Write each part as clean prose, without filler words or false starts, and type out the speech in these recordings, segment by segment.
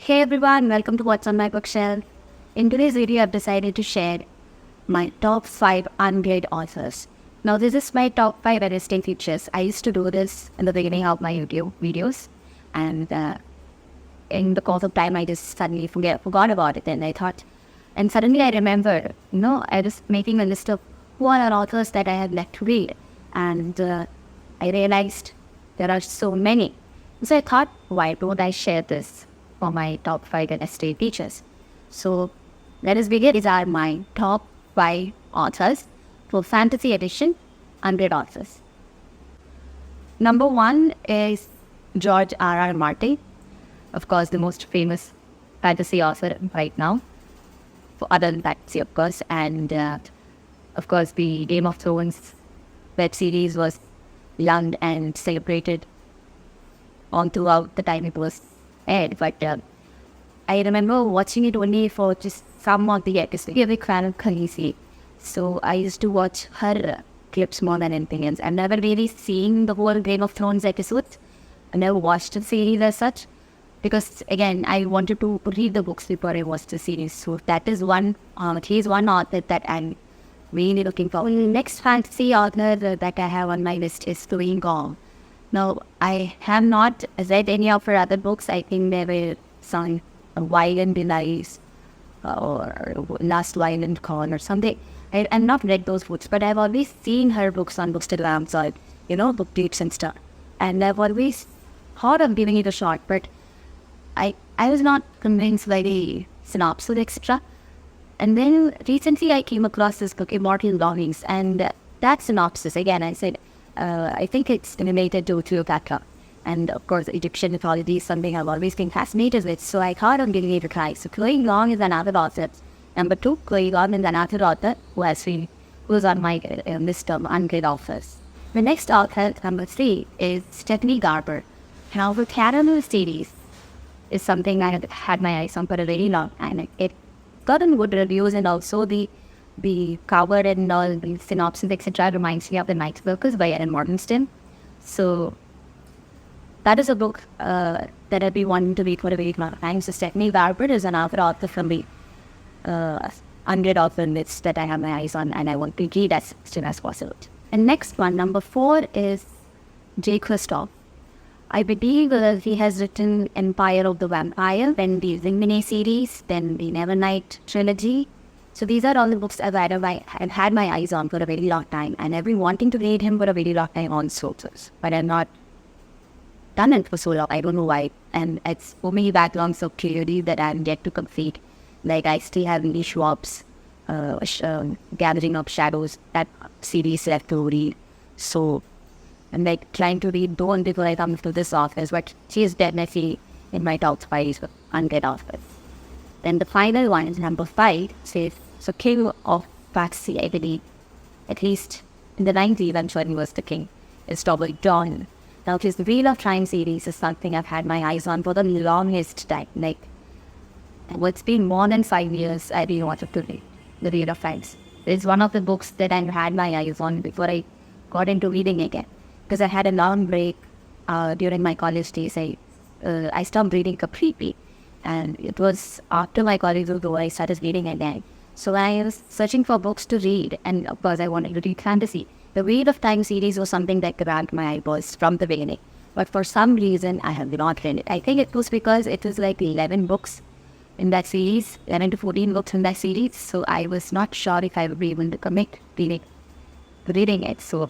Hey everyone, welcome to What's on My Bookshelf. In today's video, I've decided to share my top 5 unread authors. Now, this is my top 5 arresting features. I used to do this in the beginning of my YouTube videos, and in the course of time, I just suddenly forgot about it. And suddenly I remembered, I was making a list of who are authors that I have left to read, and I realized there are so many. So I thought, why don't I share this for my top 5 estate teachers? So let us begin. These are my top 5 authors for fantasy edition, unread authors. Number 1 is George R.R. Martin, of course, the most famous fantasy author right now, for other than fantasy, of course. And of course, the Game of Thrones web series was loved and celebrated all throughout the time it was aired. But I remember watching it only for just some of the episodes. I'm a big fan of Khaleesi, so I used to watch her clips more than anything else. I've never really seen the whole Game of Thrones episodes. I never watched the series as such, because again, I wanted to read the books before I watched the series. So that is one, he's one author that I'm really looking for. The next fantasy author that I have on my list is Louise Gong. Now, I have not read any of her other books. I think there were some Violent Delights or Last Violent Con or something. I've not read those books, but I've always seen her books on Bookstagram, so book dates and stuff. And I've always thought of giving it a shot, but I was not convinced by the synopsis, etc. And then recently I came across this book, Immortal Longings, and that synopsis, again, I said, I think it's related to Cleopatra. And of course, Egyptian mythology is something I've always been fascinated with, so I thought of giving it a try. So Chloe Long is another author. Number 2, Chloe Long is another author who's on my list of unread authors. The next author, number 3, is Stephanie Garber. Now, the Caramel series is something I had my eyes on for a very long time. It gotten good reviews, and also the cover and all the synopsis, etc. reminds me of The Night Workers by Ellen Morgenstern. So that is a book that I've been wanting to read for a very long time. So Stephanie Garber is another author from the unread author list that I have my eyes on, and I want to read as soon as possible. And next one, number 4, is Jay Kristoff. I believe he has written Empire of the Vampire, then the Zingmini series, then the Nevernight trilogy. So these are all the books I've had my eyes on for a very long time, and I've been wanting to read him for a very long time on sources, but I've not done it for so long. I don't know why, and it's for me backlogs of clearly that I'm yet to complete. Like, I still have Lee Schwab's Gathering of Shadows, that series left to read. So I'm like trying to read those before I come to this author, but she is definitely in my top 5 unread authors. Then the final one is number 5, says, so King of Fantasy, I believe, at least in the 90s, I'm sure he was the king, is Robert John. Now, his Wheel of Time series is something I've had my eyes on for the longest time. Like, it's been more than 5 years I've been wanting to read the Wheel of Time. It's one of the books that I had my eyes on before I got into reading again, because I had a long break during my college days. I stopped reading completely. And it was after my college was over, I started reading again. So I was searching for books to read, and of course I wanted to read fantasy. The Wheel of Time series was something that grabbed my eyeballs from the beginning. But for some reason, I have not read it. I think it was because it was like 11 books in that series, 11 to 14 books in that series. So I was not sure if I would be able to commit reading it. So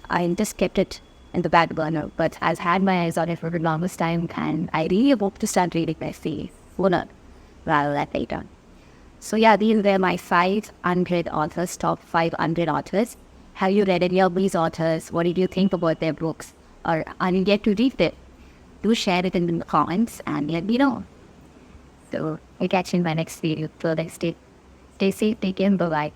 I just kept it in the back burner, but I've had my eyes on it for the longest time, and I really hope to start reading my series sooner rather than later. So yeah, these were my 5 unread authors, top 5 unread authors. Have you read any of these authors? What did you think about their books? Or are you yet to read them? Do share it in the comments and let me know. So I'll catch you in my next video. So stay safe, take care, bye-bye.